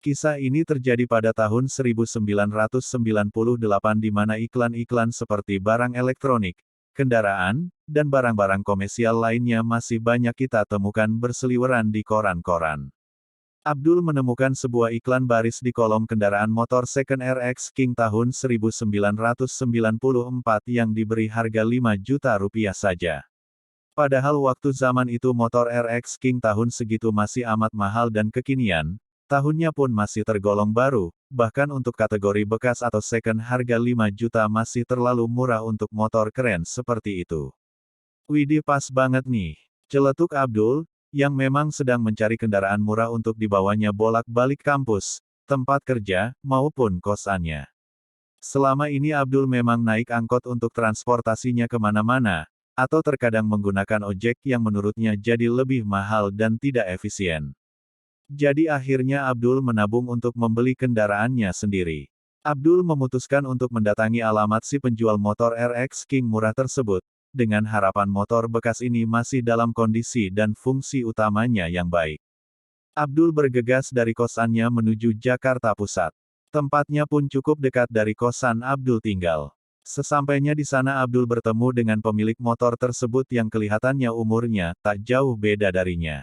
Kisah ini terjadi pada tahun 1998 di mana iklan-iklan seperti barang elektronik, kendaraan, dan barang-barang komersial lainnya masih banyak kita temukan berseliweran di koran-koran. Abdul menemukan sebuah iklan baris di kolom kendaraan motor second RX King tahun 1994 yang diberi harga 5 juta rupiah saja. Padahal waktu zaman itu motor RX King tahun segitu masih amat mahal dan kekinian, tahunnya pun masih tergolong baru, bahkan untuk kategori bekas atau second harga 5 juta masih terlalu murah untuk motor keren seperti itu. Widih pas banget nih, celetuk Abdul, yang memang sedang mencari kendaraan murah untuk dibawanya bolak-balik kampus, tempat kerja, maupun kosannya. Selama ini Abdul memang naik angkot untuk transportasinya kemana-mana, atau terkadang menggunakan ojek yang menurutnya jadi lebih mahal dan tidak efisien. Jadi akhirnya Abdul menabung untuk membeli kendaraannya sendiri. Abdul memutuskan untuk mendatangi alamat si penjual motor RX King murah tersebut, dengan harapan motor bekas ini masih dalam kondisi dan fungsi utamanya yang baik. Abdul bergegas dari kosannya menuju Jakarta Pusat. Tempatnya pun cukup dekat dari kosan Abdul tinggal. Sesampainya di sana Abdul bertemu dengan pemilik motor tersebut yang kelihatannya umurnya tak jauh beda darinya.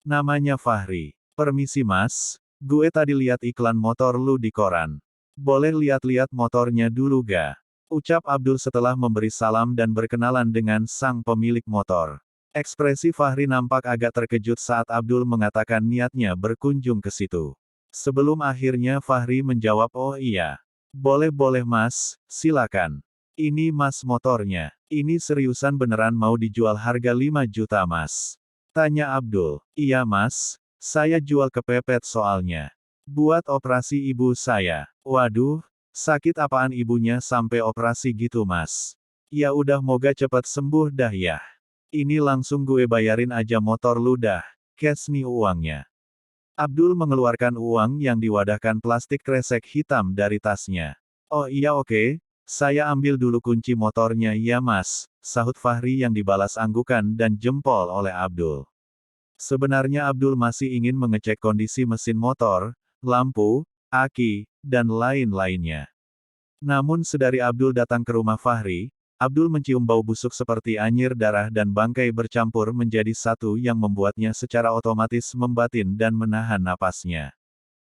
Namanya Fahri. "Permisi mas, gue tadi lihat iklan motor lu di koran. Boleh lihat-lihat motornya dulu ga?" Ucap Abdul setelah memberi salam dan berkenalan dengan sang pemilik motor. Ekspresi Fahri nampak agak terkejut saat Abdul mengatakan niatnya berkunjung ke situ. Sebelum akhirnya Fahri menjawab, "Oh iya. Boleh-boleh mas, silakan. Ini mas motornya. Ini seriusan beneran mau dijual harga 5 juta mas?" Tanya Abdul. "Iya mas, saya jual kepepet soalnya. Buat operasi ibu saya." "Waduh, sakit apaan ibunya sampai operasi gitu mas?" "Ya udah moga cepet sembuh dah ya. Ini langsung gue bayarin aja motor lu dah, cash nih uangnya." Abdul mengeluarkan uang yang diwadahkan plastik kresek hitam dari tasnya. "Oh iya oke, saya ambil dulu kunci motornya ya mas," sahut Fahri yang dibalas anggukan dan jempol oleh Abdul. Sebenarnya Abdul masih ingin mengecek kondisi mesin motor, lampu, aki, dan lain-lainnya. Namun sedari Abdul datang ke rumah Fahri, Abdul mencium bau busuk seperti anyir darah dan bangkai bercampur menjadi satu yang membuatnya secara otomatis membatin dan menahan napasnya.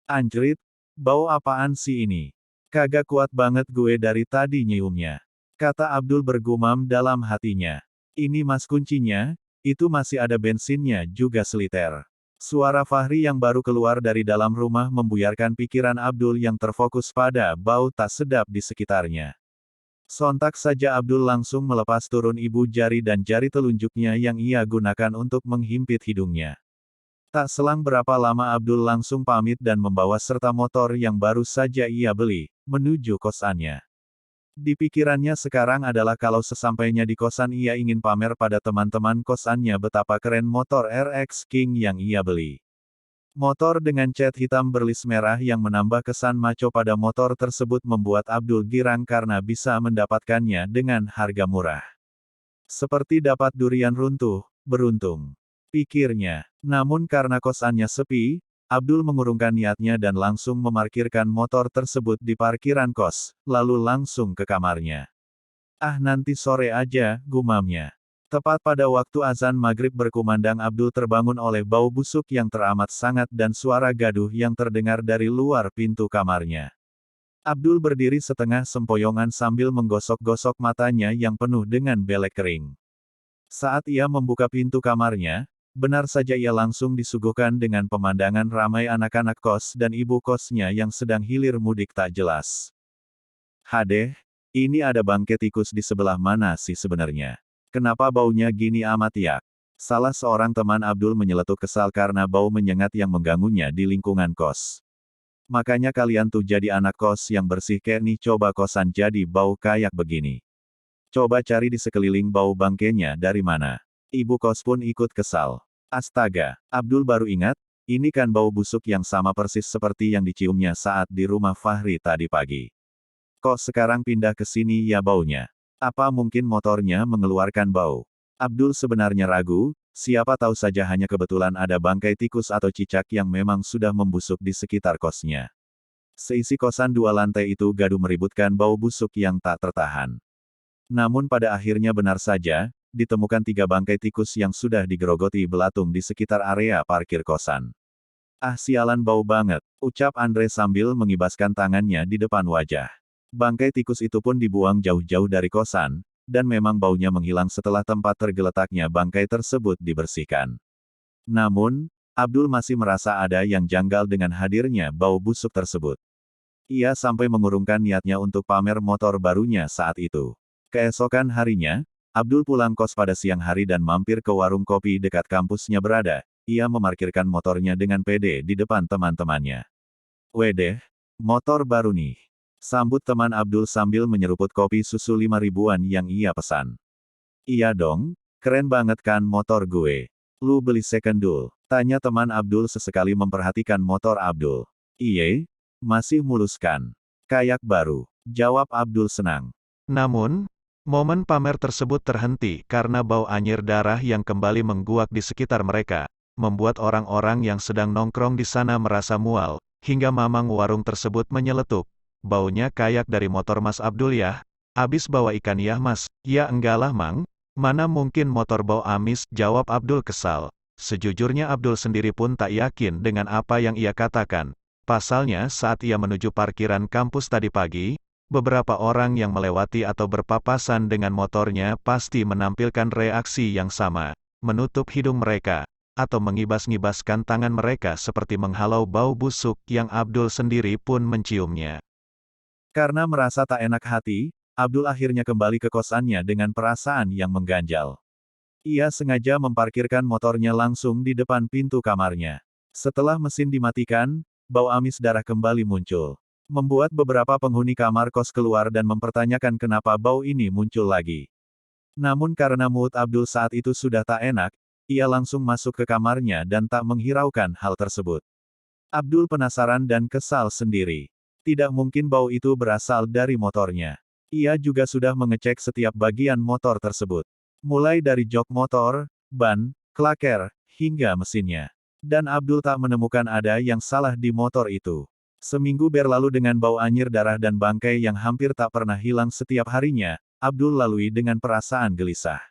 "Anjrit, bau apaan sih ini? Kagak kuat banget gue dari tadi nyiumnya," kata Abdul bergumam dalam hatinya. "Ini mas kuncinya, itu masih ada bensinnya juga seliter." Suara Fahri yang baru keluar dari dalam rumah membuyarkan pikiran Abdul yang terfokus pada bau tak sedap di sekitarnya. Sontak saja Abdul langsung melepas turun ibu jari dan jari telunjuknya yang ia gunakan untuk menghimpit hidungnya. Tak selang berapa lama Abdul langsung pamit dan membawa serta motor yang baru saja ia beli, menuju kosannya. Di pikirannya sekarang adalah kalau sesampainya di kosan ia ingin pamer pada teman-teman kosannya betapa keren motor RX King yang ia beli. Motor dengan cat hitam berlis merah yang menambah kesan maco pada motor tersebut membuat Abdul girang karena bisa mendapatkannya dengan harga murah. Seperti dapat durian runtuh, beruntung, pikirnya. Namun karena kosannya sepi, Abdul mengurungkan niatnya dan langsung memarkirkan motor tersebut di parkiran kos, lalu langsung ke kamarnya. "Ah nanti sore aja," gumamnya. Tepat pada waktu azan maghrib berkumandang Abdul terbangun oleh bau busuk yang teramat sangat dan suara gaduh yang terdengar dari luar pintu kamarnya. Abdul berdiri setengah sempoyongan sambil menggosok-gosok matanya yang penuh dengan belek kering. Saat ia membuka pintu kamarnya, benar saja ia langsung disuguhkan dengan pemandangan ramai anak-anak kos dan ibu kosnya yang sedang hilir mudik tak jelas. "Hadeh, ini ada bangke tikus di sebelah mana sih sebenarnya? Kenapa baunya gini amat ya?" Salah seorang teman Abdul menyeletuk kesal karena bau menyengat yang mengganggunya di lingkungan kos. "Makanya kalian tuh jadi anak kos yang bersih kayak nih coba kosan jadi bau kayak begini. Coba cari di sekeliling bau bangkenya dari mana." Ibu kos pun ikut kesal. "Astaga, Abdul baru ingat, ini kan bau busuk yang sama persis seperti yang diciumnya saat di rumah Fahri tadi pagi. Kok sekarang pindah ke sini ya baunya? Apa mungkin motornya mengeluarkan bau?" Abdul sebenarnya ragu, Siapa tahu saja hanya kebetulan ada bangkai tikus atau cicak yang memang sudah membusuk di sekitar kosnya. Seisi kosan 2 lantai itu gaduh meributkan bau busuk yang tak tertahan. Namun pada akhirnya benar saja, ditemukan 3 bangkai tikus yang sudah digerogoti belatung di sekitar area parkir kosan. Ah sialan bau banget, ucap Andre sambil mengibaskan tangannya di depan wajah. Bangkai tikus itu pun dibuang jauh-jauh dari kosan, dan memang baunya menghilang setelah tempat tergeletaknya bangkai tersebut dibersihkan. Namun, Abdul masih merasa ada yang janggal dengan hadirnya bau busuk tersebut. Ia sampai mengurungkan niatnya untuk pamer motor barunya saat itu. Keesokan harinya, Abdul pulang kos pada siang hari dan mampir ke warung kopi dekat kampusnya berada. Ia memarkirkan motornya dengan pede di depan teman-temannya. "Wedeh, motor baru nih," sambut teman Abdul sambil menyeruput kopi susu 5 ribuan yang ia pesan. "Iya dong, keren banget kan motor gue. Lu beli second dul?" tanya teman Abdul sesekali memperhatikan motor Abdul. "Iye, masih mulus kan. Kayak baru," jawab Abdul senang. Namun, momen pamer tersebut terhenti karena bau anyir darah yang kembali mengguak di sekitar mereka, membuat orang-orang yang sedang nongkrong di sana merasa mual, hingga mamang warung tersebut menyeletuk. "Baunya kayak dari motor Mas Abdul ya? Abis bawa ikan ya Mas?" "Ya enggak lah Mang, mana mungkin motor bau amis," jawab Abdul kesal. Sejujurnya Abdul sendiri pun tak yakin dengan apa yang ia katakan. Pasalnya saat ia menuju parkiran kampus tadi pagi, beberapa orang yang melewati atau berpapasan dengan motornya pasti menampilkan reaksi yang sama, menutup hidung mereka, atau mengibas-ngibaskan tangan mereka seperti menghalau bau busuk yang Abdul sendiri pun menciumnya. Karena merasa tak enak hati, Abdul akhirnya kembali ke kosannya dengan perasaan yang mengganjal. Ia sengaja memparkirkan motornya langsung di depan pintu kamarnya. Setelah mesin dimatikan, bau amis darah kembali muncul, membuat beberapa penghuni kamar kos keluar dan mempertanyakan kenapa bau ini muncul lagi. Namun karena mood Abdul saat itu sudah tak enak, ia langsung masuk ke kamarnya dan tak menghiraukan hal tersebut. Abdul penasaran dan kesal sendiri. Tidak mungkin bau itu berasal dari motornya. Ia juga sudah mengecek setiap bagian motor tersebut. Mulai dari jok motor, ban, klaker, hingga mesinnya. Dan Abdul tak menemukan ada yang salah di motor itu. Seminggu berlalu dengan bau anyir darah dan bangkai yang hampir tak pernah hilang setiap harinya, Abdul lalui dengan perasaan gelisah.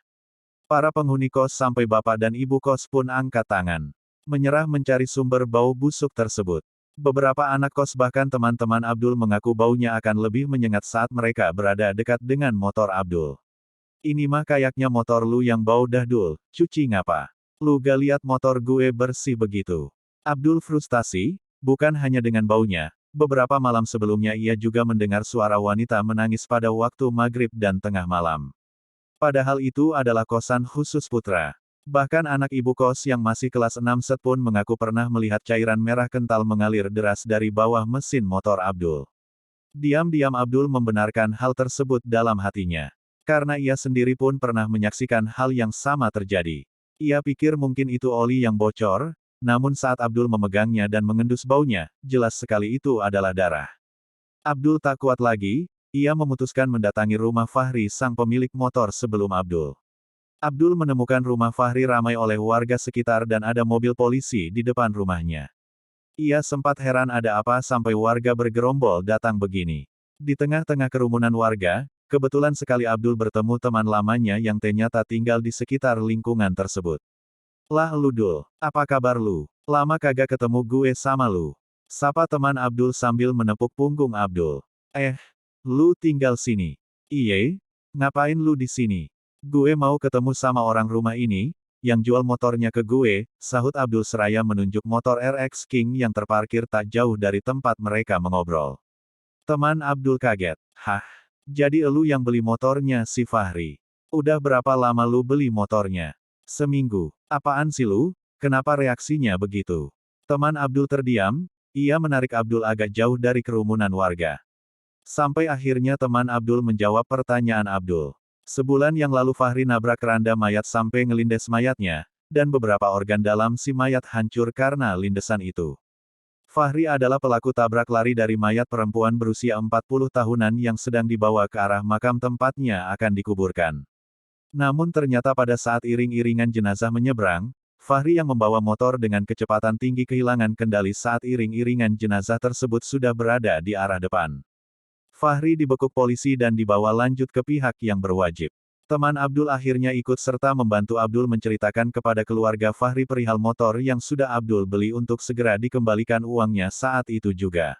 Para penghuni kos sampai bapak dan ibu kos pun angkat tangan. Menyerah mencari sumber bau busuk tersebut. Beberapa anak kos bahkan teman-teman Abdul mengaku baunya akan lebih menyengat saat mereka berada dekat dengan motor Abdul. "Ini mah kayaknya motor lu yang bau dah Dul, cuci ngapa? Lu gak liat motor gue bersih begitu." Abdul frustasi, bukan hanya dengan baunya. Beberapa malam sebelumnya ia juga mendengar suara wanita menangis pada waktu maghrib dan tengah malam. Padahal itu adalah kosan khusus putra. Bahkan anak ibu kos yang masih kelas 6 set pun mengaku pernah melihat cairan merah kental mengalir deras dari bawah mesin motor Abdul. Diam-diam Abdul membenarkan hal tersebut dalam hatinya. Karena ia sendiri pun pernah menyaksikan hal yang sama terjadi. Ia pikir mungkin itu oli yang bocor, namun saat Abdul memegangnya dan mengendus baunya, jelas sekali itu adalah darah. Abdul tak kuat lagi. Ia memutuskan mendatangi rumah Fahri sang pemilik motor sebelum Abdul. Abdul menemukan rumah Fahri ramai oleh warga sekitar dan ada mobil polisi di depan rumahnya. Ia sempat heran ada apa sampai warga bergerombol datang begini. Di tengah-tengah kerumunan warga, kebetulan sekali Abdul bertemu teman lamanya yang ternyata tinggal di sekitar lingkungan tersebut. "Lah lu Dul, apa kabar lu? Lama kagak ketemu gue sama lu," sapa teman Abdul sambil menepuk punggung Abdul. Lu tinggal sini?" "Iye, ngapain lu di sini?" "Gue mau ketemu sama orang rumah ini, yang jual motornya ke gue," sahut Abdul seraya menunjuk motor RX King yang terparkir tak jauh dari tempat mereka mengobrol. Teman Abdul kaget. "Hah? Jadi elu yang beli motornya si Fahri? Udah berapa lama lu beli motornya?" "Seminggu." "Apaan sih lu? Kenapa reaksinya begitu?" Teman Abdul terdiam, ia menarik Abdul agak jauh dari kerumunan warga. Sampai akhirnya teman Abdul menjawab pertanyaan Abdul. Sebulan yang lalu Fahri nabrak keranda mayat sampai ngelindes mayatnya, dan beberapa organ dalam si mayat hancur karena lindesan itu. Fahri adalah pelaku tabrak lari dari mayat perempuan berusia 40 tahunan yang sedang dibawa ke arah makam tempatnya akan dikuburkan. Namun ternyata pada saat iring-iringan jenazah menyeberang, Fahri yang membawa motor dengan kecepatan tinggi kehilangan kendali saat iring-iringan jenazah tersebut sudah berada di arah depan. Fahri dibekuk polisi dan dibawa lanjut ke pihak yang berwajib. Teman Abdul akhirnya ikut serta membantu Abdul menceritakan kepada keluarga Fahri perihal motor yang sudah Abdul beli untuk segera dikembalikan uangnya saat itu juga.